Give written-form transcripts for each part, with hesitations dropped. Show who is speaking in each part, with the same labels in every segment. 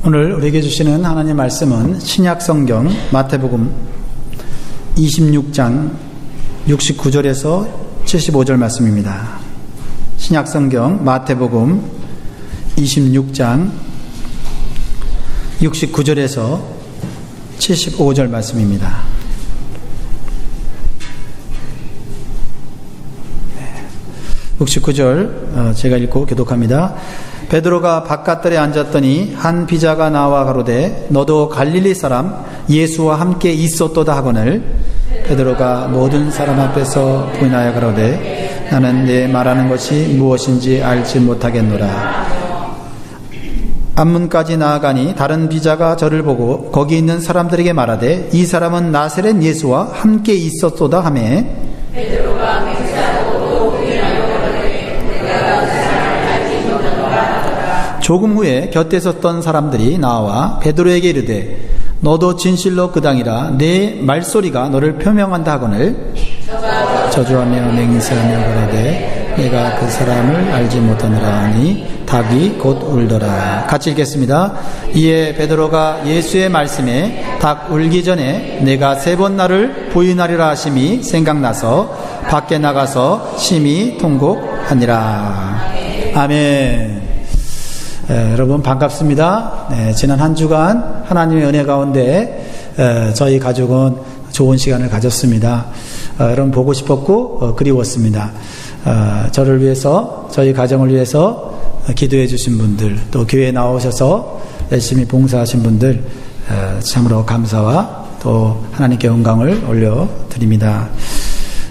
Speaker 1: 오늘 우리에게 주시는 하나님의 말씀은 신약성경 마태복음 26장 69절에서 75절 말씀입니다. 신약성경 마태복음 26장 69절에서 75절 말씀입니다. 69절 제가 읽고 교독합니다. 베드로가 바깥들에 앉았더니 한 비자가 나와 가로되 너도 갈릴리 사람 예수와 함께 있었도다 하거늘 베드로가 모든 사람 앞에서 부인하여 가로되 나는 내 말하는 것이 무엇인지 알지 못하겠노라. 앞문까지 나아가니 다른 비자가 저를 보고 거기 있는 사람들에게 말하되 이 사람은 나사렛 예수와 함께 있었도다 하매 베드로가 맹세하고 부인하여 가로되 내가 그 사람을 알지 못하노라. 조금 후에 곁에 섰던 사람들이 나와 베드로에게 이르되 너도 진실로 그 당이라 내 말소리가 너를 표명한다 하거늘 저주하며 맹세하며 가로되 내가 그 사람을 알지 못하노라 하니 닭이 곧 울더라. 같이 읽겠습니다. 이에 베드로가 예수의 말씀에 닭 울기 전에 내가 3번 나를 부인하리라 하심이 생각나서 밖에 나가서 심히 통곡하니라. 아멘. 여러분 반갑습니다. 지난 한 주간 하나님의 은혜 가운데 저희 가족은 좋은 시간을 가졌습니다. 여러분 보고 싶었고 그리웠습니다. 저를 위해서 저희 가정을 위해서 기도해 주신 분들 또 교회에 나오셔서 열심히 봉사하신 분들 참으로 감사와 또 하나님께 영광을 올려드립니다.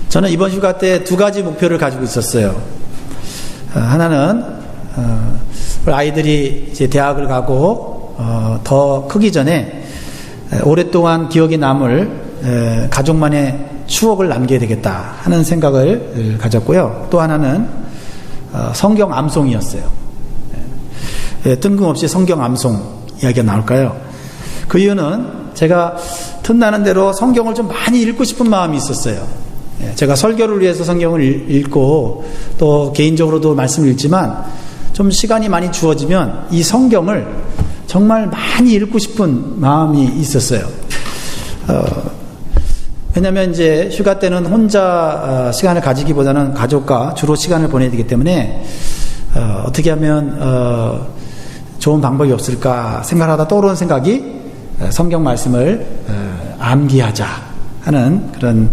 Speaker 1: 저는 이번 휴가 때 2가지 목표를 가지고 있었어요. 하나는 아이들이 이제 대학을 가고 더 크기 전에 오랫동안 기억에 남을 가족만의 추억을 남겨야 되겠다 하는 생각을 가졌고요. 또 하나는 성경 암송이었어요. 뜬금없이 성경 암송 이야기가 나올까요? 그 이유는 제가 틈나는 대로 성경을 좀 많이 읽고 싶은 마음이 있었어요. 제가 설교를 위해서 성경을 읽고 또 개인적으로도 말씀을 읽지만 좀 시간이 많이 주어지면 이 성경을 정말 많이 읽고 싶은 마음이 있었어요. 왜냐하면 이제 휴가 때는 혼자 시간을 가지기보다는 가족과 주로 시간을 보내야 되기 때문에 어떻게 하면 좋은 방법이 없을까 생각하다 떠오르는 생각이 성경 말씀을 암기하자 하는 그런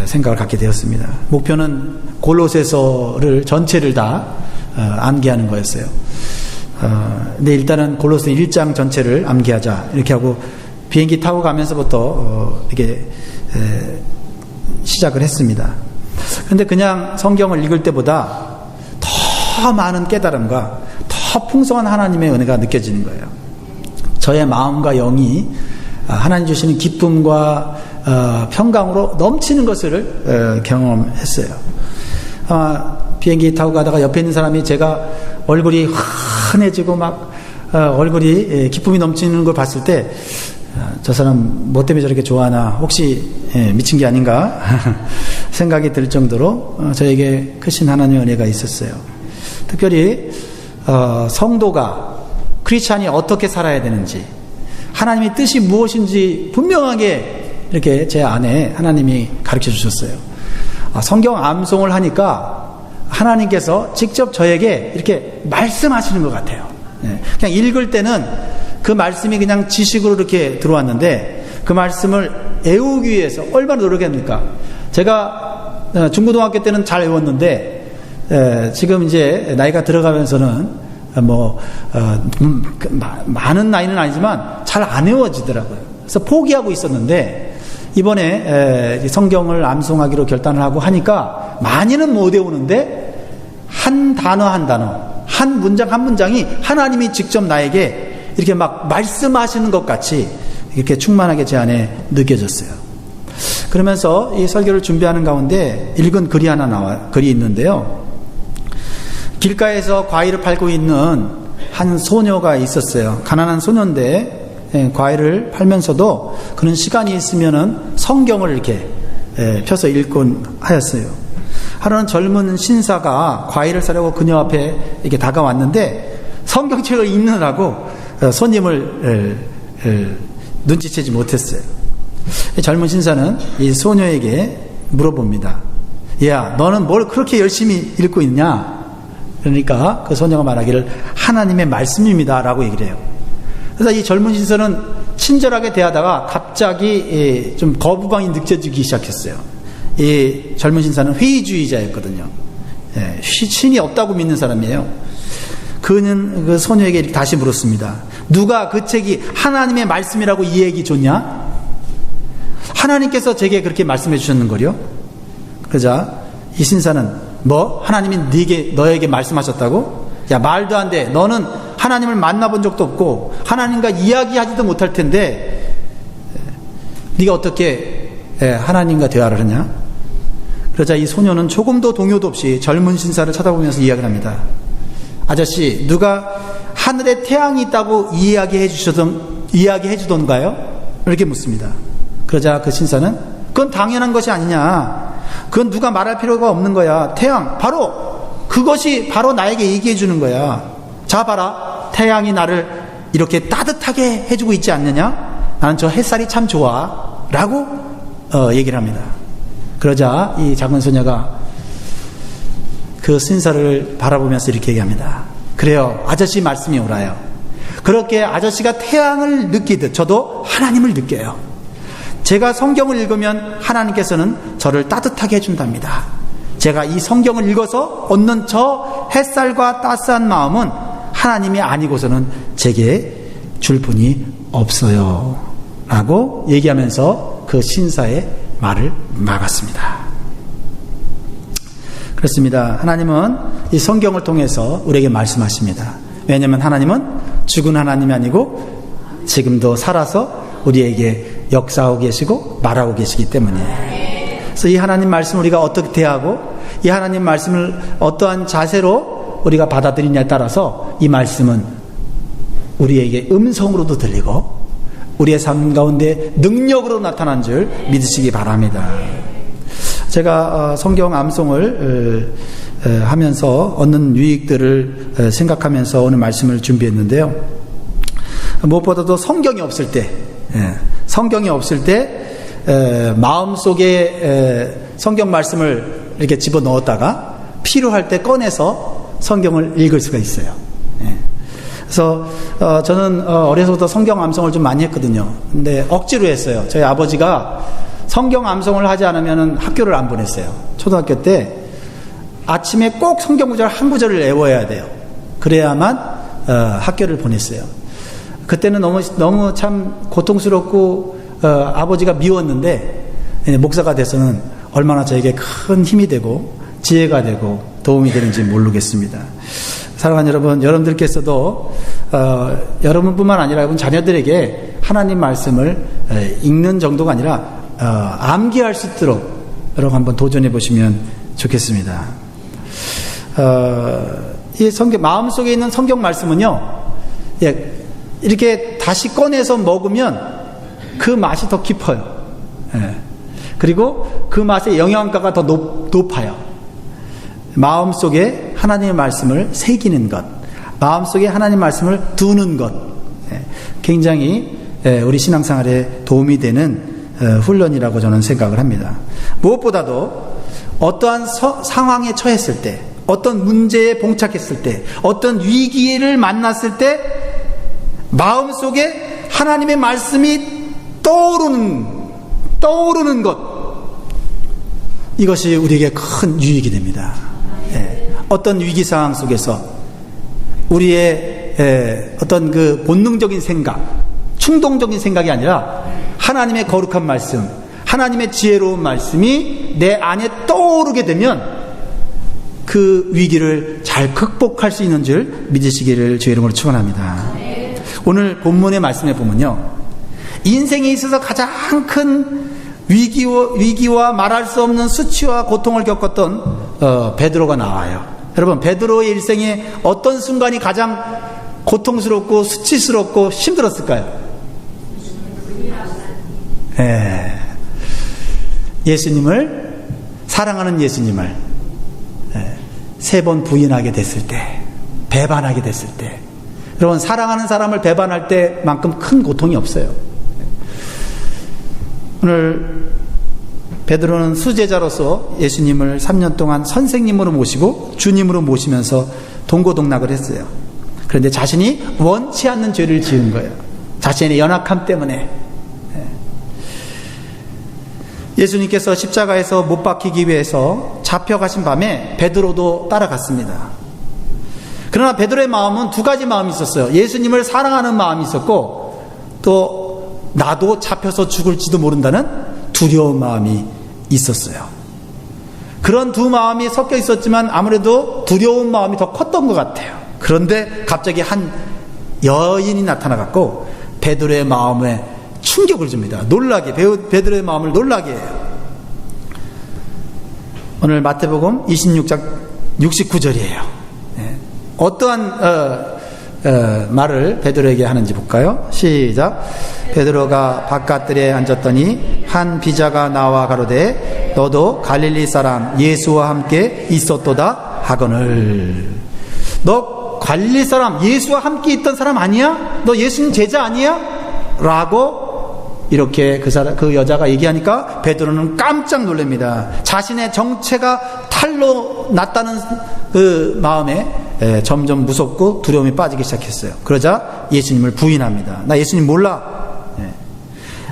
Speaker 1: 생각을 갖게 되었습니다. 목표는 골로새서를 전체를 다 암기하는 거였어요. 근데 일단은 골로새 1장 전체를 암기하자 이렇게 하고 비행기 타고 가면서부터 이렇게 시작을 했습니다. 그런데 그냥 성경을 읽을 때보다 더 많은 깨달음과 더 풍성한 하나님의 은혜가 느껴지는 거예요. 저의 마음과 영이 하나님 주시는 기쁨과 평강으로 넘치는 것을 경험했어요. 비행기 타고 가다가 옆에 있는 사람이 제가 얼굴이 환해지고 막 얼굴이 기쁨이 넘치는 걸 봤을 때 저 사람 뭐 때문에 저렇게 좋아하나 혹시 미친 게 아닌가 생각이 들 정도로 저에게 크신 하나님의 은혜가 있었어요. 특별히 성도가 크리스찬이 어떻게 살아야 되는지 하나님의 뜻이 무엇인지 분명하게 이렇게 제 안에 하나님이 가르쳐 주셨어요. 성경 암송을 하니까 하나님께서 직접 저에게 이렇게 말씀하시는 것 같아요. 그냥 읽을 때는 그 말씀이 그냥 지식으로 이렇게 들어왔는데 그 말씀을 외우기 위해서 얼마나 노력했습니까? 제가 중고등학교 때는 잘 외웠는데 지금 이제 나이가 들어가면서는 많은 나이는 아니지만 잘 안 외워지더라고요. 그래서 포기하고 있었는데 이번에 성경을 암송하기로 결단을 하고 하니까 많이는 못 외우는데 한 단어 한 단어 한 문장 한 문장이 하나님이 직접 나에게 이렇게 막 말씀하시는 것 같이 이렇게 충만하게 제 안에 느껴졌어요. 그러면서 이 설교를 준비하는 가운데 읽은 글이 있는데요. 길가에서 과일을 팔고 있는 한 소녀가 있었어요. 가난한 소녀인데 과일을 팔면서도 그런 시간이 있으면은 성경을 이렇게 펴서 읽곤 하였어요. 하루는 젊은 신사가 과일을 사려고 그녀 앞에 이렇게 다가왔는데 성경책을 읽느라고 손님을 눈치채지 못했어요. 젊은 신사는 이 소녀에게 물어봅니다. 야, 너는 뭘 그렇게 열심히 읽고 있냐? 그러니까 그 소녀가 말하기를 하나님의 말씀입니다 라고 얘기를 해요. 그래서 이 젊은 신사는 친절하게 대하다가 갑자기 좀 거부감이 느껴지기 시작했어요. 이 젊은 신사는 회의주의자였거든요. 신이 없다고 믿는 사람이에요. 그는 그 소녀에게 이렇게 다시 물었습니다. 누가 그 책이 하나님의 말씀이라고 이 얘기 줬냐? 하나님께서 제게 그렇게 말씀해 주셨는 거요. 그러자 이 신사는 뭐? 하나님이 너에게 말씀하셨다고? 야, 말도 안 돼. 너는 하나님을 만나본 적도 없고 하나님과 이야기하지도 못할 텐데 네가 어떻게 하나님과 대화를 하냐? 그러자 이 소녀는 조금도 동요도 없이 젊은 신사를 쳐다보면서 이야기를 합니다. 아저씨, 누가 하늘에 태양이 있다고 이야기해 주던가요? 이렇게 묻습니다. 그러자 그 신사는 그건 당연한 것이 아니냐. 그건 누가 말할 필요가 없는 거야. 태양, 그것이 바로 나에게 얘기해 주는 거야. 자, 봐라. 태양이 나를 이렇게 따뜻하게 해주고 있지 않느냐? 나는 저 햇살이 참 좋아. 라고 얘기를 합니다. 그러자 이 작은 소녀가 그 신사를 바라보면서 이렇게 얘기합니다. 그래요. 아저씨 말씀이 옳아요. 그렇게 아저씨가 태양을 느끼듯 저도 하나님을 느껴요. 제가 성경을 읽으면 하나님께서는 저를 따뜻하게 해준답니다. 제가 이 성경을 읽어서 얻는 저 햇살과 따스한 마음은 하나님이 아니고서는 제게 줄 분이 없어요. 라고 얘기하면서 그 신사의 말을 막았습니다. 그렇습니다. 하나님은 이 성경을 통해서 우리에게 말씀하십니다. 왜냐하면 하나님은 죽은 하나님이 아니고 지금도 살아서 우리에게 역사하고 계시고 말하고 계시기 때문에. 그래서 이 하나님 말씀을 우리가 어떻게 대하고 이 하나님 말씀을 어떠한 자세로 우리가 받아들이냐에 따라서 이 말씀은 우리에게 음성으로도 들리고 우리의 삶 가운데 능력으로 나타난 줄 믿으시기 바랍니다. 제가 성경 암송을 하면서 얻는 유익들을 생각하면서 오늘 말씀을 준비했는데요. 무엇보다도 성경이 없을 때 마음속에 성경 말씀을 이렇게 집어넣었다가 필요할 때 꺼내서 성경을 읽을 수가 있어요. 그래서 저는 어려서부터 성경 암송을 좀 많이 했거든요. 근데 억지로 했어요. 저희 아버지가 성경 암송을 하지 않으면 학교를 안 보냈어요. 초등학교 때 아침에 꼭 성경 구절 한 구절을 외워야 돼요. 그래야만 학교를 보냈어요. 그때는 너무 참 고통스럽고 아버지가 미웠는데 목사가 돼서는 얼마나 저에게 큰 힘이 되고 지혜가 되고 도움이 되는지 모르겠습니다. 사랑하는 여러분, 여러분들께서도 여러분뿐만 아니라 여러분 자녀들에게 하나님 말씀을 읽는 정도가 아니라 암기할 수 있도록 여러분 한번 도전해 보시면 좋겠습니다. 이 마음속에 있는 성경 말씀은요, 이렇게 다시 꺼내서 먹으면 그 맛이 더 깊어요. 그리고 그 맛의 영양가가 더 높아요. 마음속에 하나님의 말씀을 새기는 것, 마음속에 하나님 말씀을 두는 것, 굉장히 우리 신앙생활에 도움이 되는 훈련이라고 저는 생각을 합니다. 무엇보다도 어떠한 상황에 처했을 때, 어떤 문제에 봉착했을 때, 어떤 위기를 만났을 때 마음속에 하나님의 말씀이 떠오르는 것, 이것이 우리에게 큰 유익이 됩니다. 어떤 위기 상황 속에서 우리의 어떤 그 본능적인 생각, 충동적인 생각이 아니라 하나님의 거룩한 말씀, 하나님의 지혜로운 말씀이 내 안에 떠오르게 되면 그 위기를 잘 극복할 수 있는 줄 믿으시기를 주의 이름으로 축원합니다. 오늘 본문의 말씀에 보면요, 인생에 있어서 가장 큰 위기와 말할 수 없는 수치와 고통을 겪었던 베드로가 나와요. 여러분, 베드로의 일생에 어떤 순간이 가장 고통스럽고 수치스럽고 힘들었을까요? 예수님을, 사랑하는 예수님을 3번 부인하게 됐을 때, 배반하게 됐을 때, 여러분, 사랑하는 사람을 배반할 때만큼 큰 고통이 없어요. 오늘 베드로는 수제자로서 예수님을 3년 동안 선생님으로 모시고 주님으로 모시면서 동고동락을 했어요. 그런데 자신이 원치 않는 죄를 지은 거예요. 자신의 연약함 때문에. 예수님께서 십자가에서 못 박히기 위해서 잡혀가신 밤에 베드로도 따라갔습니다. 그러나 베드로의 마음은 두 가지 마음이 있었어요. 예수님을 사랑하는 마음이 있었고, 또 나도 잡혀서 죽을지도 모른다는 두려운 마음이 있었어요. 그런 두 마음이 섞여 있었지만 아무래도 두려운 마음이 더 컸던 것 같아요. 그런데 갑자기 한 여인이 나타나갖고 베드로의 마음에 충격을 줍니다. 놀라게, 베드로의 마음을 놀라게 해요. 오늘 마태복음 26장 69절이에요. 어떠한 말을 베드로에게 하는지 볼까요? 시작. 베드로가 바깥들에 앉았더니 한 비자가 나와 가로되 너도 갈릴리 사람 예수와 함께 있었도다 하거늘. 너 갈릴리 사람 예수와 함께 있던 사람 아니야? 너 예수님 제자 아니야? 라고 이렇게 그 여자가 얘기하니까 베드로는 깜짝 놀랍니다. 자신의 정체가 탈로 났다는 그 마음에 점점 무섭고 두려움이 빠지기 시작했어요. 그러자 예수님을 부인합니다. 나 예수님 몰라.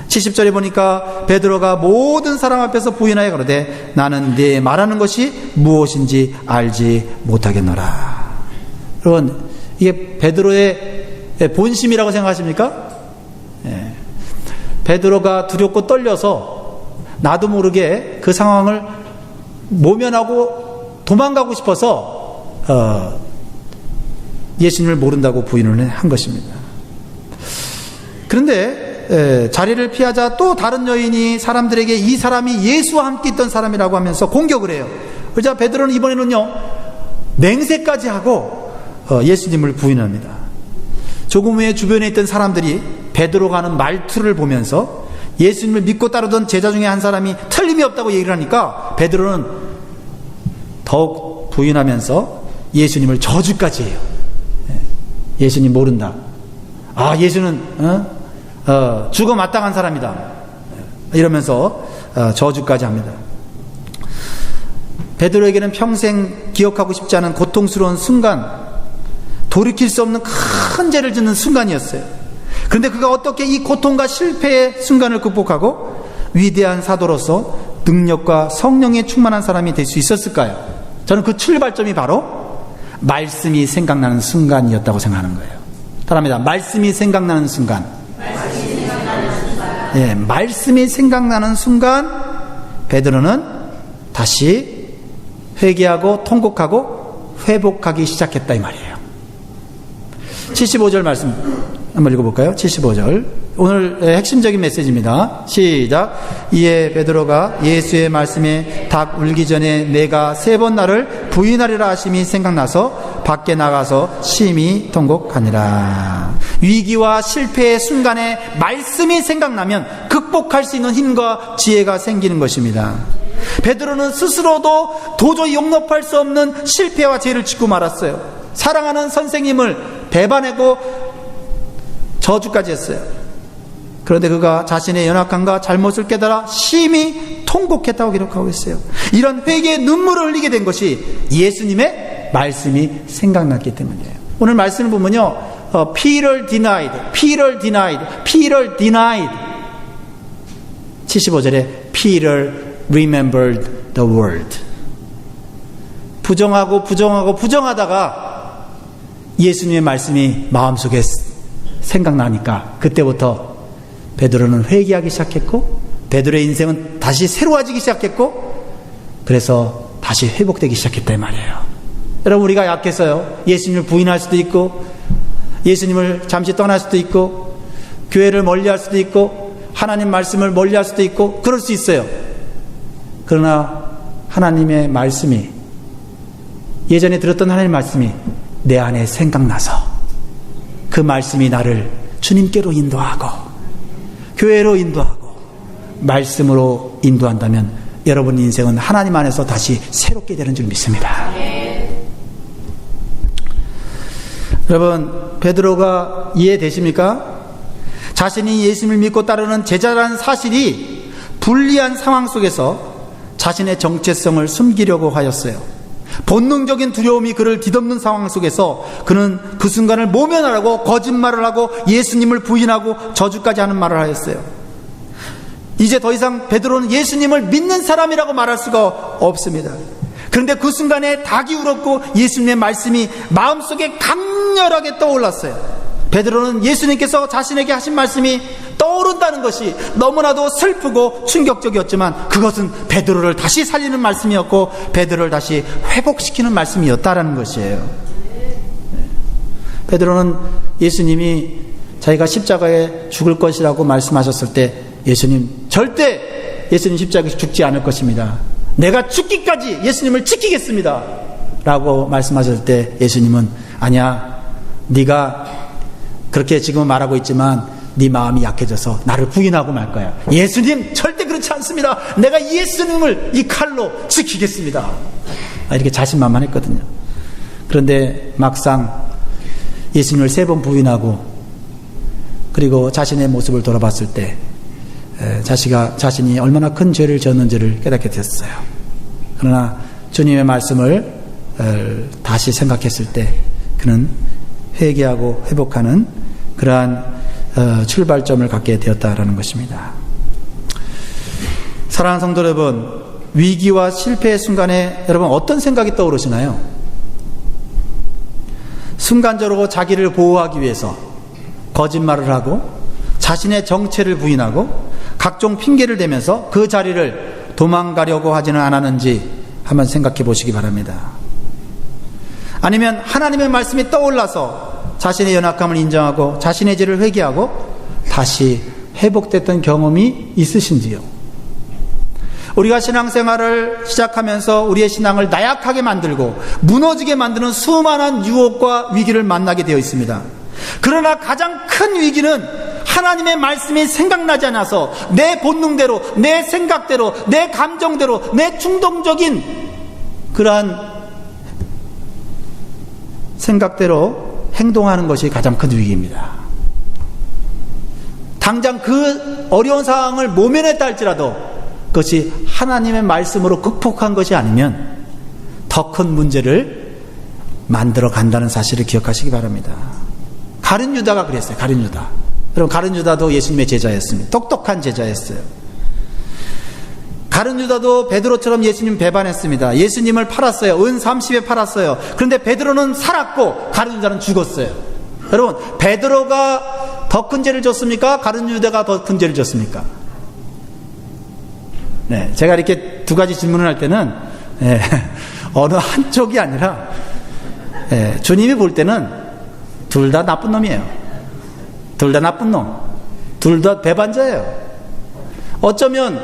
Speaker 1: 70절에 보니까 베드로가 모든 사람 앞에서 부인하여 가로되 나는 네 말하는 것이 무엇인지 알지 못하겠노라. 여러분, 이게 베드로의 본심이라고 생각하십니까? 베드로가 두렵고 떨려서 나도 모르게 그 상황을 모면하고 도망가고 싶어서 예수님을 모른다고 부인을 한 것입니다. 그런데 자리를 피하자 또 다른 여인이 사람들에게 이 사람이 예수와 함께 있던 사람이라고 하면서 공격을 해요. 그러자 베드로는 이번에는요 맹세까지 하고 예수님을 부인합니다. 조금 후에 주변에 있던 사람들이 베드로가 하는 말투를 보면서 예수님을 믿고 따르던 제자 중에 한 사람이 틀림이 없다고 얘기를 하니까 베드로는 더욱 부인하면서 예수님을 저주까지 해요. 예수님 모른다. 아, 예수는 죽어 마땅한 사람이다. 이러면서 저주까지 합니다. 베드로에게는 평생 기억하고 싶지 않은 고통스러운 순간, 돌이킬 수 없는 큰 죄를 짓는 순간이었어요. 그런데 그가 어떻게 이 고통과 실패의 순간을 극복하고 위대한 사도로서 능력과 성령에 충만한 사람이 될 수 있었을까요? 저는 그 출발점이 바로 말씀이 생각나는 순간이었다고 생각하는 거예요. 따라합니다. 말씀이 생각나는 순간. 예, 말씀이 생각나는 순간 베드로는 다시 회개하고 통곡하고 회복하기 시작했다 이 말이에요. 75절 말씀 한번 읽어볼까요? 75절. 오늘 핵심적인 메시지입니다. 시작. 이에 베드로가 예수의 말씀에 닭 울기 전에 내가 3번 나를 부인하리라 하심이 생각나서 밖에 나가서 심히 통곡하니라. 위기와 실패의 순간에 말씀이 생각나면 극복할 수 있는 힘과 지혜가 생기는 것입니다. 베드로는 스스로도 도저히 용납할 수 없는 실패와 죄를 짓고 말았어요. 사랑하는 선생님을 배반하고 저주까지 했어요. 그런데 그가 자신의 연약함과 잘못을 깨달아 심히 통곡했다고 기록하고 있어요. 이런 회개의 눈물을 흘리게 된 것이 예수님의 말씀이 생각났기 때문이에요. 오늘 말씀을 보면요, Peter denied, Peter denied, Peter denied. 75절에 Peter remembered the word. 부정하다가 예수님의 말씀이 마음속에 생각나니까 그때부터 베드로는 회개하기 시작했고 베드로의 인생은 다시 새로워지기 시작했고 그래서 다시 회복되기 시작했다 이 말이에요. 여러분, 우리가 약해서요 예수님을 부인할 수도 있고 예수님을 잠시 떠날 수도 있고 교회를 멀리할 수도 있고 하나님 말씀을 멀리할 수도 있고 그럴 수 있어요. 그러나 하나님의 말씀이, 예전에 들었던 하나님의 말씀이 내 안에 생각나서 그 말씀이 나를 주님께로 인도하고 교회로 인도하고 말씀으로 인도한다면 여러분 인생은 하나님 안에서 다시 새롭게 되는 줄 믿습니다. 여러분, 베드로가 이해되십니까? 자신이 예수님을 믿고 따르는 제자라는 사실이 불리한 상황 속에서 자신의 정체성을 숨기려고 하였어요. 본능적인 두려움이 그를 뒤덮는 상황 속에서 그는 그 순간을 모면하라고 거짓말을 하고 예수님을 부인하고 저주까지 하는 말을 하였어요. 이제 더 이상 베드로는 예수님을 믿는 사람이라고 말할 수가 없습니다. 그런데 그 순간에 닭이 울었고 예수님의 말씀이 마음속에 강렬하게 떠올랐어요. 베드로는 예수님께서 자신에게 하신 말씀이 떠오른다는 것이 너무나도 슬프고 충격적이었지만 그것은 베드로를 다시 살리는 말씀이었고 베드로를 다시 회복시키는 말씀이었다라는 것이에요. 베드로는 예수님이 자기가 십자가에 죽을 것이라고 말씀하셨을 때 예수님 절대 예수님 십자가에 죽지 않을 것입니다. 내가 죽기까지 예수님을 지키겠습니다 라고 말씀하셨을 때 예수님은 아니야, 네가 그렇게 지금 말하고 있지만 네 마음이 약해져서 나를 부인하고 말 거야. 예수님 절대 그렇지 않습니다. 내가 예수님을 이 칼로 지키겠습니다. 이렇게 자신만만했거든요. 그런데 막상 예수님을 3번 부인하고 그리고 자신의 모습을 돌아봤을 때 자신이 얼마나 큰 죄를 지었는지를 깨닫게 됐어요. 그러나 주님의 말씀을 다시 생각했을 때 그는 회개하고 회복하는 그러한 출발점을 갖게 되었다라는 것입니다. 사랑하는 성도 여러분, 위기와 실패의 순간에 여러분 어떤 생각이 떠오르시나요? 순간적으로 자기를 보호하기 위해서 거짓말을 하고 자신의 정체를 부인하고 각종 핑계를 대면서 그 자리를 도망가려고 하지는 않았는지 한번 생각해 보시기 바랍니다. 아니면 하나님의 말씀이 떠올라서 자신의 연약함을 인정하고 자신의 죄를 회개하고 다시 회복됐던 경험이 있으신지요? 우리가 신앙생활을 시작하면서 우리의 신앙을 나약하게 만들고 무너지게 만드는 수많은 유혹과 위기를 만나게 되어 있습니다. 그러나 가장 큰 위기는 하나님의 말씀이 생각나지 않아서 내 본능대로, 내 생각대로, 내 감정대로, 내 충동적인 그러한 생각대로 행동하는 것이 가장 큰 위기입니다. 당장 그 어려운 상황을 모면했다 할지라도 그것이 하나님의 말씀으로 극복한 것이 아니면 더 큰 문제를 만들어 간다는 사실을 기억하시기 바랍니다. 가룟 유다가 그랬어요. 가룟 유다. 여러분, 가룟 유다도 예수님의 제자였습니다. 똑똑한 제자였어요. 가룟 유다도 베드로처럼 예수님 배반했습니다. 예수님을 팔았어요. 은 30에 팔았어요. 그런데 베드로는 살았고 가룟 유다는 죽었어요. 여러분, 베드로가 더 큰 죄를 졌습니까? 가룟 유다가 더 큰 죄를 졌습니까? 네, 제가 이렇게 두 가지 질문을 할 때는 어느 한쪽이 아니라 주님이 볼 때는 둘 다 나쁜 놈이에요. 둘 다 나쁜 놈. 둘 다 배반자예요. 어쩌면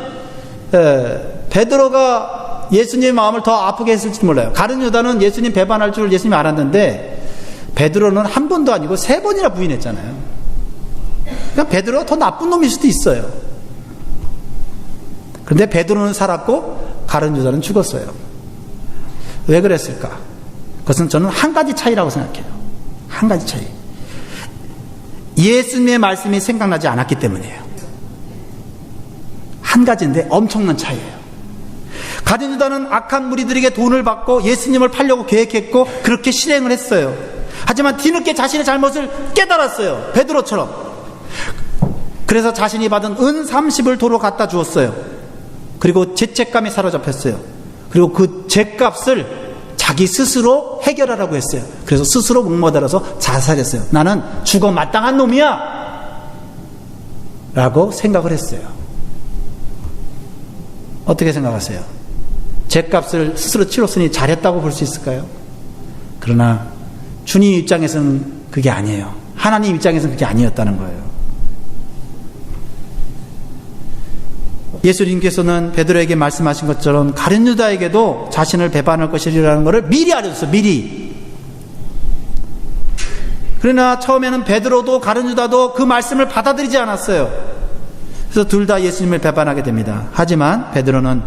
Speaker 1: 베드로가 예수님의 마음을 더 아프게 했을지 몰라요. 가룟 유다는 예수님 배반할 줄 예수님이 알았는데 베드로는 한 번도 아니고 3번이나 부인했잖아요. 그러니까 베드로가 더 나쁜 놈일 수도 있어요. 그런데 베드로는 살았고 가룟 유다는 죽었어요. 왜 그랬을까? 그것은 저는 한 가지 차이라고 생각해요. 한 가지 차이. 예수님의 말씀이 생각나지 않았기 때문이에요. 한 가지인데 엄청난 차이예요. 가룟 유다는 악한 무리들에게 돈을 받고 예수님을 팔려고 계획했고 그렇게 실행을 했어요. 하지만 뒤늦게 자신의 잘못을 깨달았어요. 베드로처럼. 그래서 자신이 받은 은 30을 도로 갖다 주었어요. 그리고 죄책감에 사로잡혔어요. 그리고 그 죄값을 자기 스스로 해결하라고 했어요. 그래서 스스로 목매달아서 자살했어요. 나는 죽어 마땅한 놈이야 라고 생각을 했어요. 어떻게 생각하세요? 죄값을 스스로 치렀으니 잘했다고 볼 수 있을까요? 그러나 주님 입장에서는 그게 아니에요. 하나님 입장에서는 그게 아니었다는 거예요. 예수님께서는 베드로에게 말씀하신 것처럼 가룟 유다에게도 자신을 배반할 것이라는 것을 미리 알려줬어요. 미리. 그러나 처음에는 베드로도 가룟 유다도 그 말씀을 받아들이지 않았어요. 그래서 둘 다 예수님을 배반하게 됩니다. 하지만 베드로는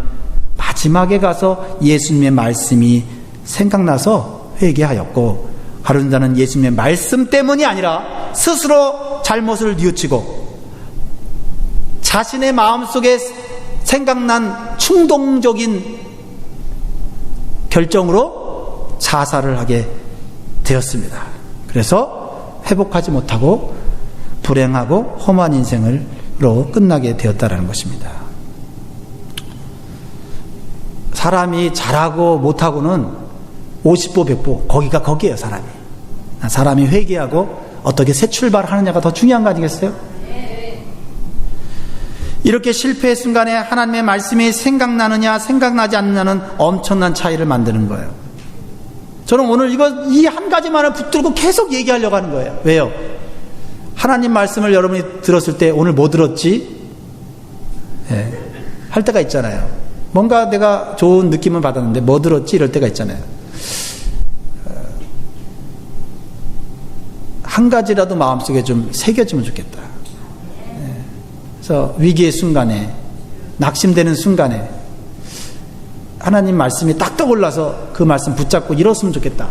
Speaker 1: 마지막에 가서 예수님의 말씀이 생각나서 회개하였고 가룟 자는 예수님의 말씀 때문이 아니라 스스로 잘못을 뉘우치고 자신의 마음속에 생각난 충동적인 결정으로 자살을 하게 되었습니다. 그래서 회복하지 못하고 불행하고 험한 인생으로 끝나게 되었다는 것입니다. 사람이 잘하고 못하고는 50보 100보 거기가 거기에요. 사람이 회개하고 어떻게 새 출발하느냐가 더 중요한 거 아니겠어요? 이렇게 실패의 순간에 하나님의 말씀이 생각나느냐 생각나지 않느냐는 엄청난 차이를 만드는 거예요. 저는 오늘 이 한 가지만을 붙들고 계속 얘기하려고 하는 거예요. 왜요? 하나님 말씀을 여러분이 들었을 때 오늘 뭐 들었지? 할 때가 있잖아요. 뭔가 내가 좋은 느낌을 받았는데 뭐 들었지? 이럴 때가 있잖아요. 한 가지라도 마음속에 좀 새겨지면 좋겠다. 그래서 위기의 순간에, 낙심되는 순간에 하나님 말씀이 딱 떠올라서 그 말씀 붙잡고 일었으면 좋겠다.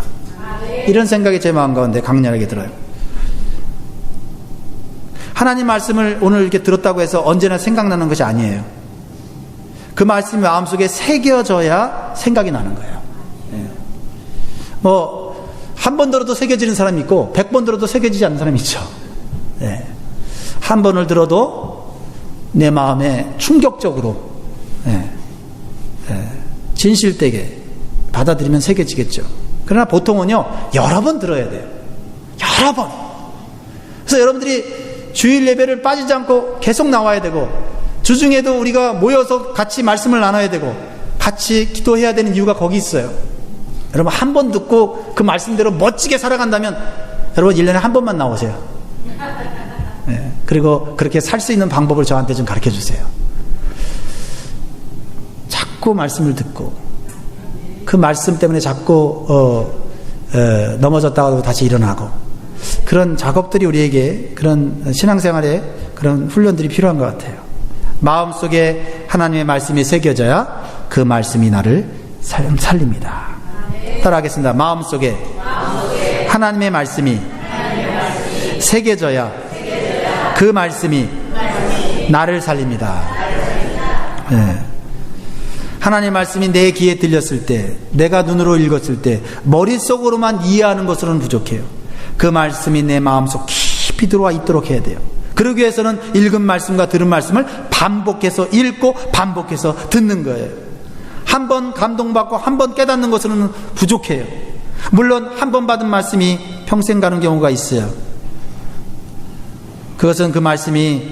Speaker 1: 이런 생각이 제 마음 가운데 강렬하게 들어요. 하나님 말씀을 오늘 이렇게 들었다고 해서 언제나 생각나는 것이 아니에요. 그 말씀이 마음속에 새겨져야 생각이 나는 거예요. 한 번 들어도 새겨지는 사람이 있고 100번 들어도 새겨지지 않는 사람이 있죠. 한 번을 들어도 내 마음에 충격적으로 진실되게 받아들이면 새겨지겠죠. 그러나 보통은요 여러 번 들어야 돼요. 여러 번. 그래서 여러분들이 주일 예배를 빠지지 않고 계속 나와야 되고 주중에도 우리가 모여서 같이 말씀을 나눠야 되고 같이 기도해야 되는 이유가 거기 있어요. 여러분 한 번 듣고 그 말씀대로 멋지게 살아간다면 여러분 1년에 한 번만 나오세요. 그리고 그렇게 살 수 있는 방법을 저한테 좀 가르쳐 주세요. 자꾸 말씀을 듣고 그 말씀 때문에 자꾸 넘어졌다가도 다시 일어나고 그런 작업들이 우리에게 그런 신앙생활에 그런 훈련들이 필요한 것 같아요. 마음속에 하나님의 말씀이 새겨져야 그 말씀이 나를 살립니다. 따라하겠습니다. 마음속에 하나님의 말씀이 새겨져야 그 말씀이 나를 살립니다. 하나님의 말씀이 내 귀에 들렸을 때, 내가 눈으로 읽었을 때 머릿속으로만 이해하는 것으로는 부족해요. 그 말씀이 내 마음속 깊이 들어와 있도록 해야 돼요. 그러기 위해서는 읽은 말씀과 들은 말씀을 반복해서 읽고 반복해서 듣는 거예요. 한 번 감동받고 한 번 깨닫는 것으로는 부족해요. 물론 한 번 받은 말씀이 평생 가는 경우가 있어요. 그것은 그 말씀이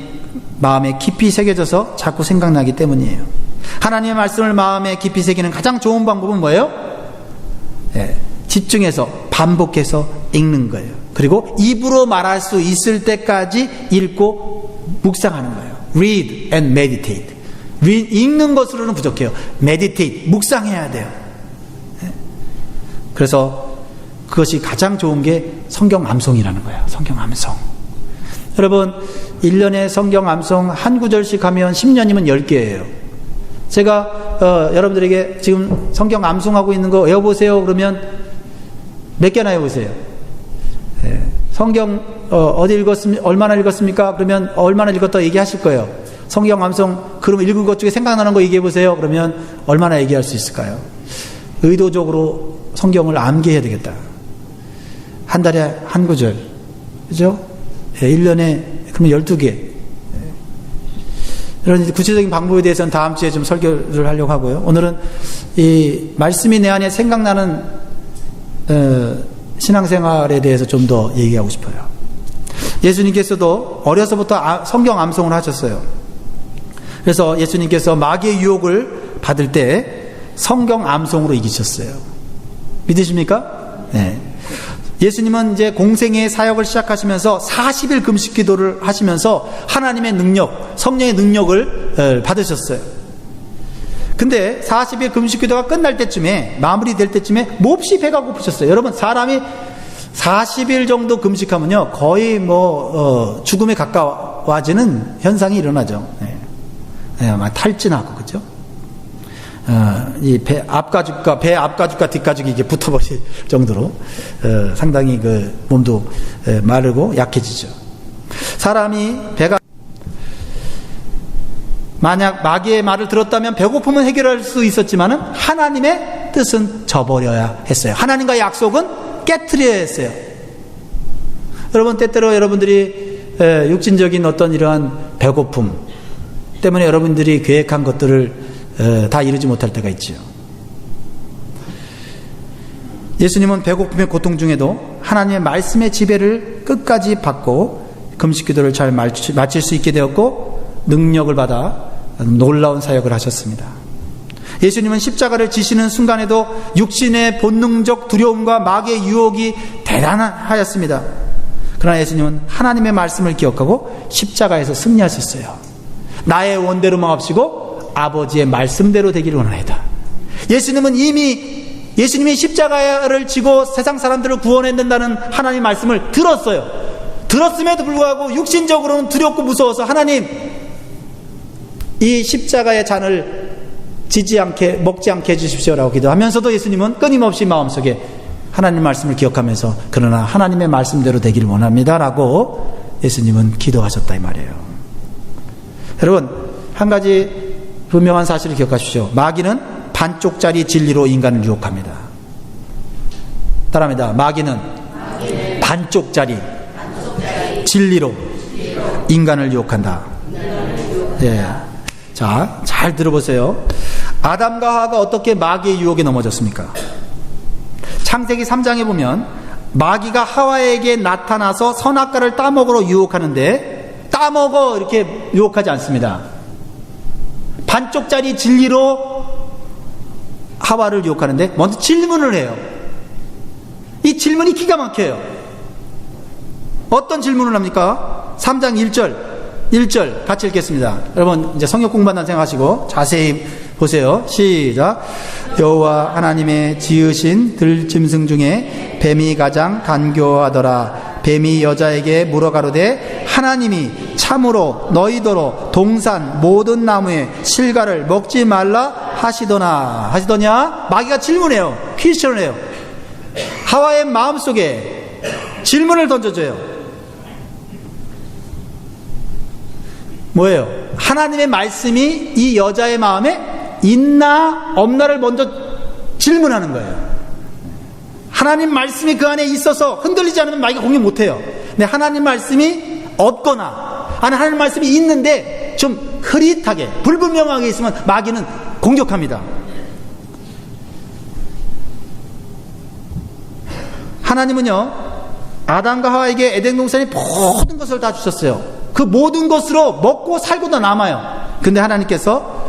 Speaker 1: 마음에 깊이 새겨져서 자꾸 생각나기 때문이에요. 하나님의 말씀을 마음에 깊이 새기는 가장 좋은 방법은 뭐예요? 집중해서 반복해서 읽는 거예요. 그리고 입으로 말할 수 있을 때까지 읽고 묵상하는 거예요. Read and meditate. 읽는 것으로는 부족해요. meditate, 묵상해야 돼요. 그래서 그것이 가장 좋은 게 성경 암송이라는 거예요. 성경 암송. 여러분 1년에 성경 암송 한 구절씩 하면 10년이면 10개예요. 제가 여러분들에게 지금 성경 암송하고 있는 거 외워보세요 그러면 몇 개나 외우세요? 성경 얼마나 읽었습니까? 그러면 얼마나 읽었다 얘기하실 거예요. 성경 암송 그러면 읽은 것 중에 생각나는 거 얘기해보세요 그러면 얼마나 얘기할 수 있을까요? 의도적으로 성경을 암기해야 되겠다. 한 달에 한 구절, 그죠? 1년에 그러면 12개. 이런 구체적인 방법에 대해서는 다음 주에 좀 설교를 하려고 하고요. 오늘은 이 말씀이 내 안에 생각나는 신앙생활에 대해서 좀 더 얘기하고 싶어요. 예수님께서도 어려서부터 성경 암송을 하셨어요. 그래서 예수님께서 마귀의 유혹을 받을 때 성경 암송으로 이기셨어요. 믿으십니까? 네. 예수님은 이제 공생의 사역을 시작하시면서 40일 금식 기도를 하시면서 하나님의 능력, 성령의 능력을 받으셨어요. 근데 40일 금식 기도가 끝날 때쯤에, 마무리될 때쯤에 몹시 배가 고프셨어요. 여러분, 사람이 40일 정도 금식하면요, 거의 죽음에 가까워지는 현상이 일어나죠. 막 탈진하고, 그죠? 이 배 앞가죽과 뒷가죽이 이게 붙어버릴 정도로 상당히 그 몸도 마르고 약해지죠. 사람이 만약 마귀의 말을 들었다면 배고픔은 해결할 수 있었지만은 하나님의 뜻은 저버려야 했어요. 하나님과의 약속은 깨트려야 했어요. 여러분, 때때로 여러분들이 육신적인 어떤 이러한 배고픔 때문에 여러분들이 계획한 것들을 다 이루지 못할 때가 있죠. 예수님은 배고픔의 고통 중에도 하나님의 말씀의 지배를 끝까지 받고 금식기도를 잘 마칠 수 있게 되었고 능력을 받아 놀라운 사역을 하셨습니다. 예수님은 십자가를 지시는 순간에도 육신의 본능적 두려움과 마귀의 유혹이 대단하였습니다. 그러나 예수님은 하나님의 말씀을 기억하고 십자가에서 승리하셨어요. 나의 원대로 마옵시고 아버지의 말씀대로 되기를 원하이다. 예수님은 이미 예수님이 십자가를 지고 세상 사람들을 구원해낸다는 하나님의 말씀을 들었어요. 들었음에도 불구하고 육신적으로는 두렵고 무서워서 하나님, 이 십자가의 잔을 먹지 않게 해주십시오라고 기도하면서도 예수님은 끊임없이 마음속에 하나님 말씀을 기억하면서 그러나 하나님의 말씀대로 되기를 원합니다라고 예수님은 기도하셨다 이 말이에요. 여러분, 한 가지 분명한 사실을 기억하십시오. 마귀는 반쪽짜리 진리로 인간을 유혹합니다. 따라합니다. 마귀는 반쪽짜리 진리로 인간을 유혹한다. 예. 자, 잘 들어보세요. 아담과 하와가 어떻게 마귀의 유혹에 넘어졌습니까? 창세기 3장에 보면 마귀가 하와에게 나타나서 선악과를 따먹으러 유혹하는데 따먹어 이렇게 유혹하지 않습니다. 반쪽짜리 진리로 하와를 유혹하는데 먼저 질문을 해요. 이 질문이 기가 막혀요. 어떤 질문을 합니까? 3장 1절 같이 읽겠습니다. 여러분 이제 성경 공부한다는 생각하시고 자세히 보세요. 시작. 여호와 하나님의 지으신 들짐승 중에 뱀이 가장 간교하더라. 뱀이 여자에게 물어가로되 하나님이 참으로 너희더러 동산 모든 나무의 실과를 먹지 말라 하시더냐? 마귀가 질문해요. 퀴스천을 해요. 하와의 마음속에 질문을 던져줘요. 뭐예요? 하나님의 말씀이 이 여자의 마음에 있나 없나를 먼저 질문하는 거예요. 하나님 말씀이 그 안에 있어서 흔들리지 않으면 마귀가 공격 못해요. 근데 하나님 말씀이 없거나 아니 하나님 말씀이 있는데 좀 흐릿하게 불분명하게 있으면 마귀는 공격합니다. 하나님은요 아담과 하와에게 에덴 동산의 모든 것을 다 주셨어요. 그 모든 것으로 먹고 살고도 남아요. 근데 하나님께서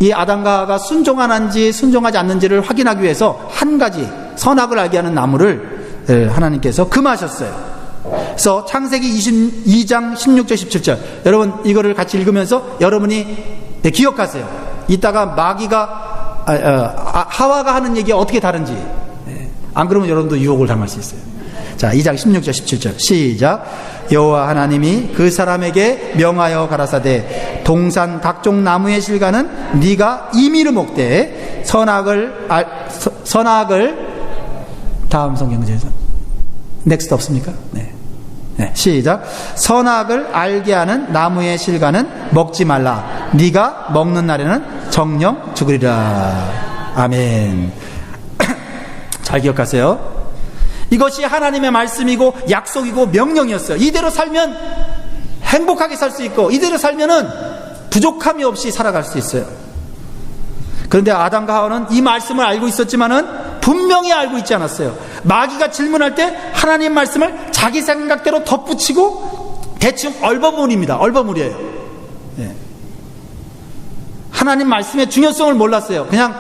Speaker 1: 이 아담과 하와가 순종하는지 순종하지 않는지를 확인하기 위해서 한 가지 선악을 알게 하는 나무를 하나님께서 금하셨어요. 그래서 창세기 22장 16절 17절 여러분 이거를 같이 읽으면서 여러분이 기억하세요. 이따가 마귀가 하와가 하는 얘기가 어떻게 다른지 안 그러면 여러분도 유혹을 당할 수 있어요. 자, 2장 16절 17절 시작. 여호와 하나님이 그 사람에게 명하여 가라사대 동산 각종 나무의 실과는 네가 임의로 먹되 선악을 다음 성경제에서 넥스트 없습니까? 네, 시작. 선악을 알게 하는 나무의 실과는 먹지 말라. 네가 먹는 날에는 정령 죽으리라. 아멘. 잘 기억하세요. 이것이 하나님의 말씀이고 약속이고 명령이었어요. 이대로 살면 행복하게 살 수 있고 이대로 살면은 부족함이 없이 살아갈 수 있어요. 그런데 아담과 하와는 이 말씀을 알고 있었지만은 분명히 알고 있지 않았어요. 마귀가 질문할 때 하나님 말씀을 자기 생각대로 덧붙이고 대충 얼버무립니다. 얼버무려요. 네. 하나님 말씀의 중요성을 몰랐어요. 그냥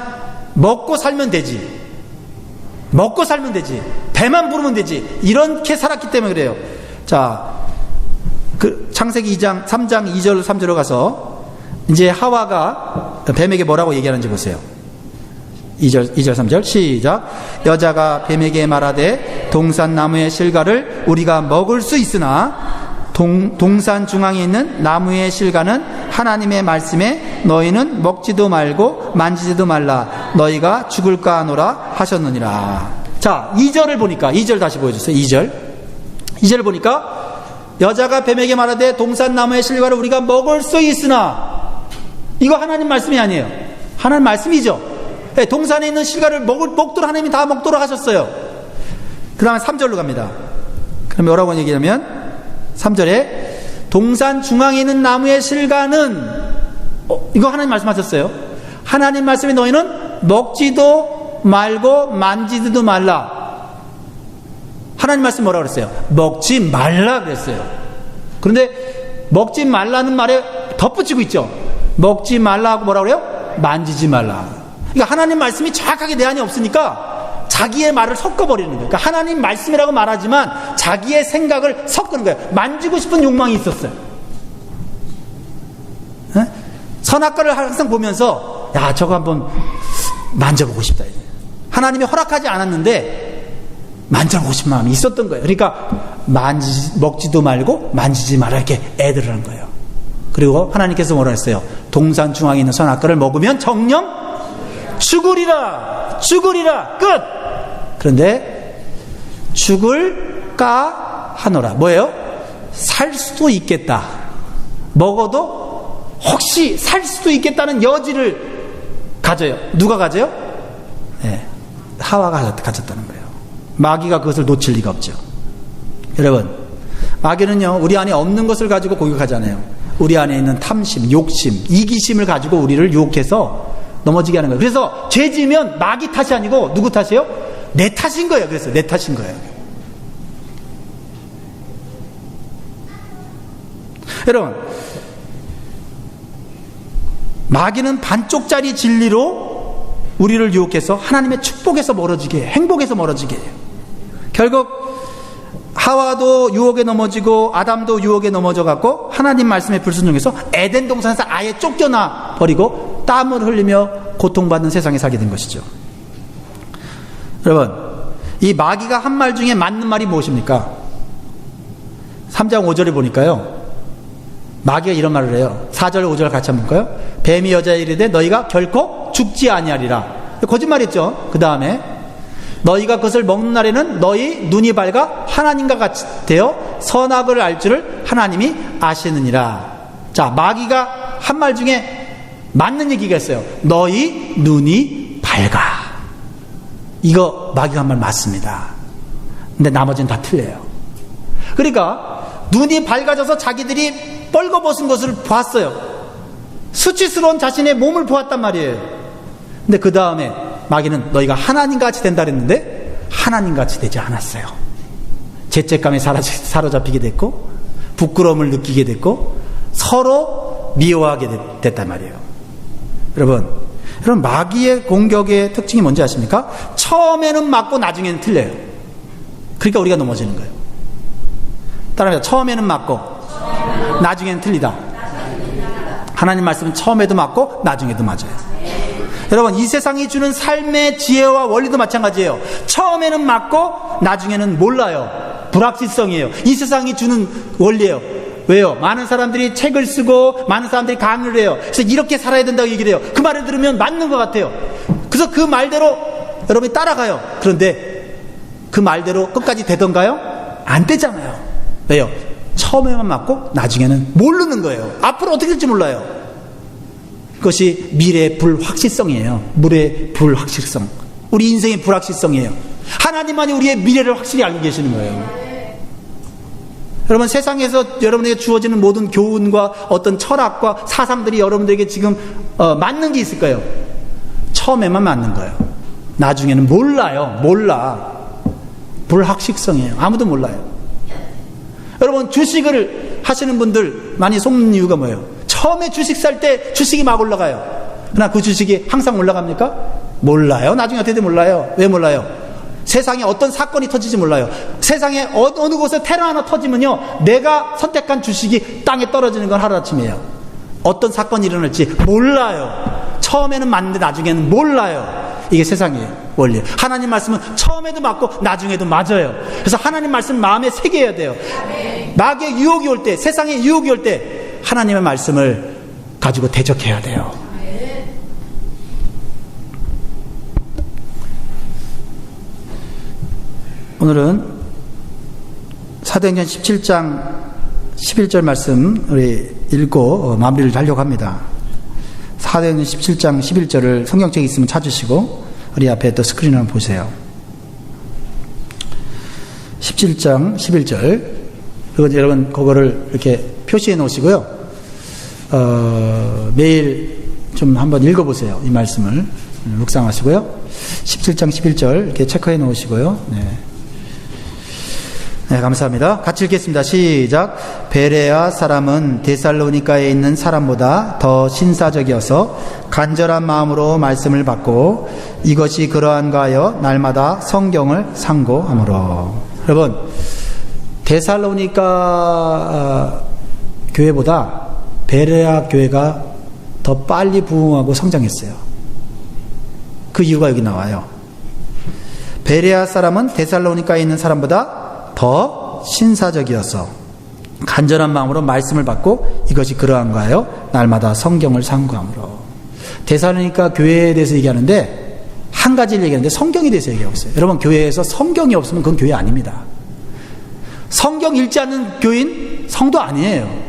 Speaker 1: 먹고 살면 되지. 먹고 살면 되지. 배만 부르면 되지. 이렇게 살았기 때문에 그래요. 자, 그 창세기 3장 2절 3절로 가서 이제 하와가 뱀에게 뭐라고 얘기하는지 보세요. 2절 3절 시작. 여자가 뱀에게 말하되 동산 나무의 실과를 우리가 먹을 수 있으나 동산 중앙에 있는 나무의 실과는 하나님의 말씀에 너희는 먹지도 말고 만지지도 말라 너희가 죽을까 하노라 하셨느니라. 자, 2절을 보니까 2절 다시 보여주세요. 2절을 보니까 여자가 뱀에게 말하되 동산나무의 실과를 우리가 먹을 수 있으나, 이거 하나님 말씀이 아니에요. 하나님 말씀이죠. 동산에 있는 실과를 먹도록 하나님이 다 먹도록 하셨어요. 그 다음에 3절로 갑니다. 그럼 뭐라고 얘기하면 3절에 동산 중앙에 있는 나무의 실과는 이거 하나님 말씀하셨어요. 하나님 말씀에 너희는 먹지도 말고 만지지도 말라. 하나님 말씀 뭐라고 그랬어요? 먹지 말라 그랬어요. 그런데 먹지 말라는 말에 덧붙이고 있죠. 먹지 말라 하고 뭐라고 그래요? 만지지 말라. 그러니까 하나님 말씀이 정확하게 내 안에 없으니까 자기의 말을 섞어버리는 거예요. 그러니까 하나님 말씀이라고 말하지만 자기의 생각을 섞는 거예요. 만지고 싶은 욕망이 있었어요. 선악과를 항상 보면서 야, 저거 한번 만져보고 싶다. 하나님이 허락하지 않았는데 만져보고 싶은 마음이 있었던 거예요. 그러니까 먹지도 말고 만지지 말아 이렇게 애들을 한 거예요. 그리고 하나님께서 뭐라 했어요? 동산 중앙에 있는 선악과를 먹으면 정녕 죽으리라. 끝. 그런데 죽을까 하노라. 뭐예요? 살 수도 있겠다. 먹어도 혹시 살 수도 있겠다는 여지를 가져요. 누가 가져요? 네, 하와가 가졌다는 거예요. 마귀가 그것을 놓칠 리가 없죠. 여러분, 마귀는요, 우리 안에 없는 것을 가지고 공격하잖아요. 우리 안에 있는 탐심, 욕심, 이기심을 가지고 우리를 유혹해서 넘어지게 하는 거예요. 그래서 죄 지으면 마귀 탓이 아니고 누구 탓이에요? 내 탓인 거예요. 그래서 내 탓인 거예요. 여러분, 마귀는 반쪽짜리 진리로 우리를 유혹해서 하나님의 축복에서 멀어지게 해요. 행복에서 멀어지게 해요. 결국 하와도 유혹에 넘어지고 아담도 유혹에 넘어져 갖고 하나님 말씀에 불순종해서 에덴 동산에서 아예 쫓겨나 버리고 땀을 흘리며 고통받는 세상에 살게 된 것이죠. 여러분, 이 마귀가 한 말 중에 맞는 말이 무엇입니까? 3장 5절에 보니까요, 마귀가 이런 말을 해요. 4절 5절 같이 한번 볼까요? 뱀이 여자에 이르되 너희가 결코 죽지 아니하리라. 거짓말했죠. 그 다음에 너희가 그것을 먹는 날에는 너희 눈이 밝아 하나님과 같이 되어 선악을 알 줄을 하나님이 아시느니라. 자, 마귀가 한 말 중에 맞는 얘기가 있어요. 너희 눈이 밝아. 이거 마귀가 한 말 맞습니다. 근데 나머지는 다 틀려요. 그러니까 눈이 밝아져서 자기들이 뻘거벗은 것을 봤어요. 수치스러운 자신의 몸을 보았단 말이에요. 근데 그 다음에 마귀는 너희가 하나님같이 된다 그랬는데 하나님같이 되지 않았어요. 죄책감에 사로잡히게 됐고 부끄러움을 느끼게 됐고 서로 미워하게 됐단 말이에요. 여러분, 마귀의 공격의 특징이 뭔지 아십니까? 처음에는 맞고 나중에는 틀려요. 그러니까 우리가 넘어지는 거예요. 따라합니다. 처음에는 맞고 나중에는 틀리다. 하나님 말씀은 처음에도 맞고 나중에도 맞아요. 여러분, 이 세상이 주는 삶의 지혜와 원리도 마찬가지예요. 처음에는 맞고 나중에는 몰라요. 불확실성이에요. 이 세상이 주는 원리예요. 왜요? 많은 사람들이 책을 쓰고 많은 사람들이 강의를 해요. 그래서 이렇게 살아야 된다고 얘기를 해요. 그 말을 들으면 맞는 것 같아요. 그래서 그 말대로 여러분이 따라가요. 그런데 그 말대로 끝까지 되던가요? 안 되잖아요. 왜요? 처음에만 맞고 나중에는 모르는 거예요. 앞으로 어떻게 될지 몰라요. 그것이 미래의 불확실성이에요. 미래의 불확실성. 우리 인생의 불확실성이에요. 하나님만이 우리의 미래를 확실히 알고 계시는 거예요. 여러분, 세상에서 여러분에게 주어지는 모든 교훈과 어떤 철학과 사상들이 여러분들에게 지금 맞는 게 있을 거예요. 처음에만 맞는 거예요. 나중에는 몰라요. 몰라. 불확실성이에요. 아무도 몰라요. 여러분, 주식을 하시는 분들 많이 속는 이유가 뭐예요? 처음에 주식 살 때 주식이 막 올라가요. 그러나 그 주식이 항상 올라갑니까? 몰라요. 나중에 어떻게 될지 몰라요. 왜 몰라요? 세상에 어떤 사건이 터지지 몰라요. 세상에 어느 곳에 테러 하나 터지면요, 내가 선택한 주식이 땅에 떨어지는 건 하루아침이에요. 어떤 사건이 일어날지 몰라요. 처음에는 맞는데 나중에는 몰라요. 이게 세상의 원리예요. 하나님 말씀은 처음에도 맞고 나중에도 맞아요. 그래서 하나님 말씀 마음에 새겨야 돼요. 마귀의 유혹이 올 때, 세상의 유혹이 올 때 하나님의 말씀을 가지고 대적해야 돼요. 오늘은 사도행전 17장 11절 말씀 우리 읽고 마무리를 하려고 합니다. 사도행전 17장 11절을 성경책에 있으면 찾으시고 우리 앞에 또 스크린을 한번 보세요. 17장 11절. 그리고 여러분 그거를 이렇게 표시해 놓으시고요. 매일 좀 한번 읽어보세요. 이 말씀을 묵상하시고요. 17장 11절 이렇게 체크해 놓으시고요. 네, 감사합니다. 같이 읽겠습니다. 시작. 베레아 사람은 데살로니가에 있는 사람보다 더 신사적이어서 간절한 마음으로 말씀을 받고 이것이 그러한가 하여 날마다 성경을 상고하므로. 여러분, 데살로니가 교회보다 베레아 교회가 더 빨리 부흥하고 성장했어요. 그 이유가 여기 나와요. 베레아 사람은 데살로니가에 있는 사람보다 더 신사적이어서 간절한 마음으로 말씀을 받고 이것이 그러한가 하여 날마다 성경을 상고하므로. 데살로니가 교회에 대해서 얘기하는데 한 가지를 얘기하는데 성경에 대해서 얘기하고 있어요. 여러분, 교회에서 성경이 없으면 그건 교회 아닙니다. 성경 읽지 않는 교인 성도 아니에요.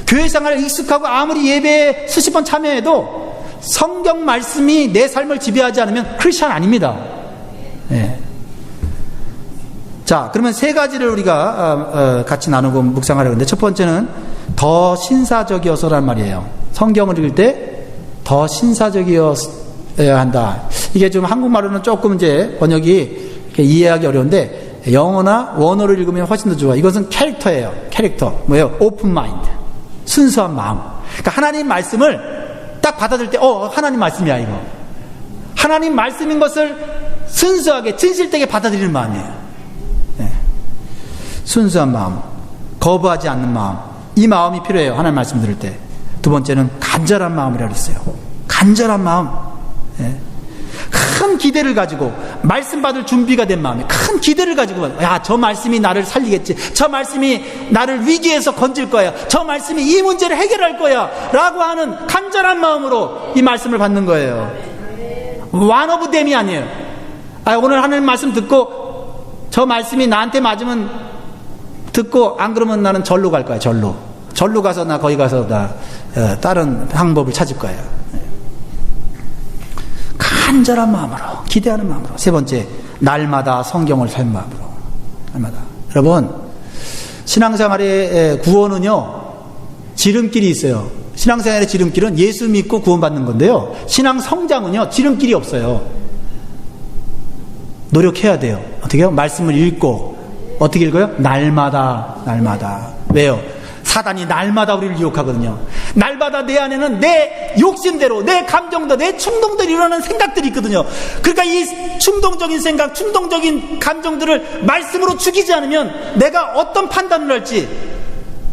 Speaker 1: 교회 생활에 익숙하고 아무리 예배에 수십 번 참여해도 성경 말씀이 내 삶을 지배하지 않으면 크리스찬 아닙니다. 자, 그러면 세 가지를 우리가 같이 나누고 묵상하려고 하는데, 첫 번째는 더 신사적이어서란 말이에요. 성경을 읽을 때 더 신사적이어야 한다. 이게 좀 한국말로는 조금 이제 번역이 이해하기 어려운데, 영어나 원어로 읽으면 훨씬 더 좋아. 이것은 캐릭터예요. 캐릭터. 뭐예요? 오픈 마인드. 순수한 마음. 그러니까 하나님 말씀을 딱 받아들일 때, 하나님 말씀이야, 이거. 하나님 말씀인 것을 순수하게, 진실되게 받아들이는 마음이에요. 순수한 마음, 거부하지 않는 마음, 이 마음이 필요해요. 하나님 말씀 들을 때. 두 번째는 간절한 마음이라고 했어요. 간절한 마음. 큰 기대를 가지고 말씀 받을 준비가 된 마음이, 큰 기대를 가지고, 야, 저 말씀이 나를 살리겠지, 저 말씀이 나를 위기에서 건질 거야, 저 말씀이 이 문제를 해결할 거야 라고 하는 간절한 마음으로 이 말씀을 받는 거예요. one of them이 아니에요. 오늘 하나님 말씀 듣고 저 말씀이 나한테 맞으면 듣고 안 그러면 나는 절로 갈 거야. 절로 가서 나 거기 가서 나 다른 방법을 찾을 거야. 간절한 마음으로, 기대하는 마음으로. 세 번째, 날마다 성경을 읽는 마음으로. 날마다. 여러분, 신앙생활의 구원은요, 지름길이 있어요. 신앙생활의 지름길은 예수 믿고 구원받는 건데요, 신앙 성장은요, 지름길이 없어요. 노력해야 돼요. 어떻게 해요? 말씀을 읽고. 어떻게 읽어요? 날마다. 왜요? 사단이 날마다 우리를 유혹하거든요. 날마다 내 안에는 내 욕심대로, 내 감정대로, 내 충동대로 일어나는 생각들이 있거든요. 그러니까 이 충동적인 생각, 충동적인 감정들을 말씀으로 죽이지 않으면 내가 어떤 판단을 할지,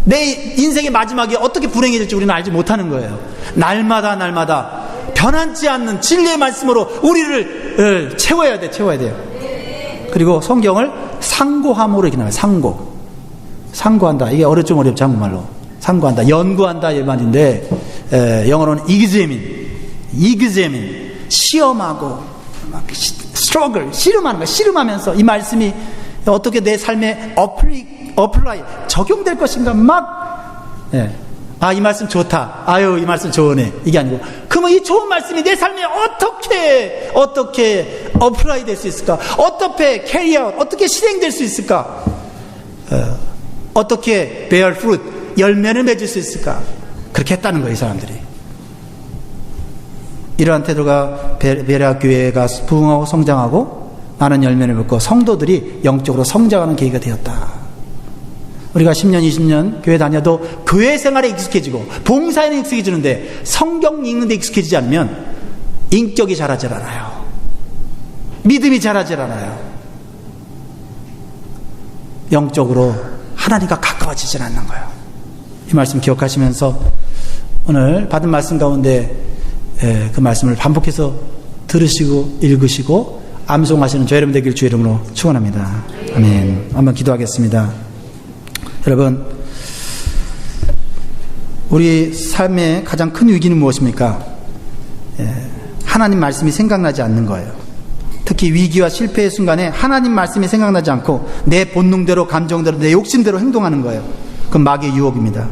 Speaker 1: 내 인생의 마지막에 어떻게 불행해질지 우리는 알지 못하는 거예요. 날마다 변하지 않는 진리의 말씀으로 우리를 채워야 돼요. 그리고 성경을 상고함으로 이렇게 나와요. 상고한다. 이게 좀 어렵죠, 한국말로. 상고한다, 연구한다 이 말인데, 영어로는 examine, 시험하고, 막 struggle, 씨름하는 거야. 씨름하면서 이 말씀이 어떻게 내 삶에 apply, 적용될 것인가 막, 이 말씀 좋다. 아유, 이 말씀 좋으네. 이게 아니고, 그러면 이 좋은 말씀이 내 삶에 어떻게 apply 될 수 있을까? 어떻게 carry out, 어떻게 실행될 수 있을까? 어떻게 bear fruit, 열매를 맺을 수 있을까? 그렇게 했다는 거예요, 이 사람들이. 이러한 태도가 베레아 교회가 부흥하고 성장하고 많은 열매를 맺고 성도들이 영적으로 성장하는 계기가 되었다. 우리가 10년, 20년 교회 다녀도 교회 생활에 익숙해지고 봉사에는 익숙해지는데 성경 읽는 데 익숙해지지 않으면 인격이 자라질 않아요. 믿음이 자라질 않아요. 영적으로 하나님과 가까워지질 않는 거예요. 이 말씀 기억하시면서 오늘 받은 말씀 가운데 그 말씀을 반복해서 들으시고 읽으시고 암송하시는 저 여러분 되길 주의 이름으로 축원합니다. 아멘. 한번 기도하겠습니다. 여러분, 우리 삶의 가장 큰 위기는 무엇입니까? 하나님 말씀이 생각나지 않는 거예요. 특히 위기와 실패의 순간에 하나님 말씀이 생각나지 않고 내 본능대로, 감정대로, 내 욕심대로 행동하는 거예요. 그건 마귀의 유혹입니다.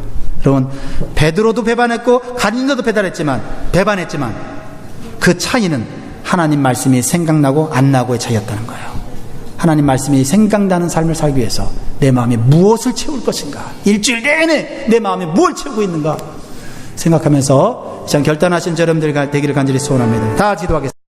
Speaker 1: 여러분, 베드로도 배반했고 가룟유다도 배반했지만 그 차이는 하나님 말씀이 생각나고 안 나고의 차이였다는 거예요. 하나님 말씀이 생각나는 삶을 살기 위해서 내 마음에 무엇을 채울 것인가, 일주일 내내 내 마음에 뭘 채우고 있는가 생각하면서 참 결단하신 여러분들 되기를 간절히 소원합니다. 다 기도하겠습니다.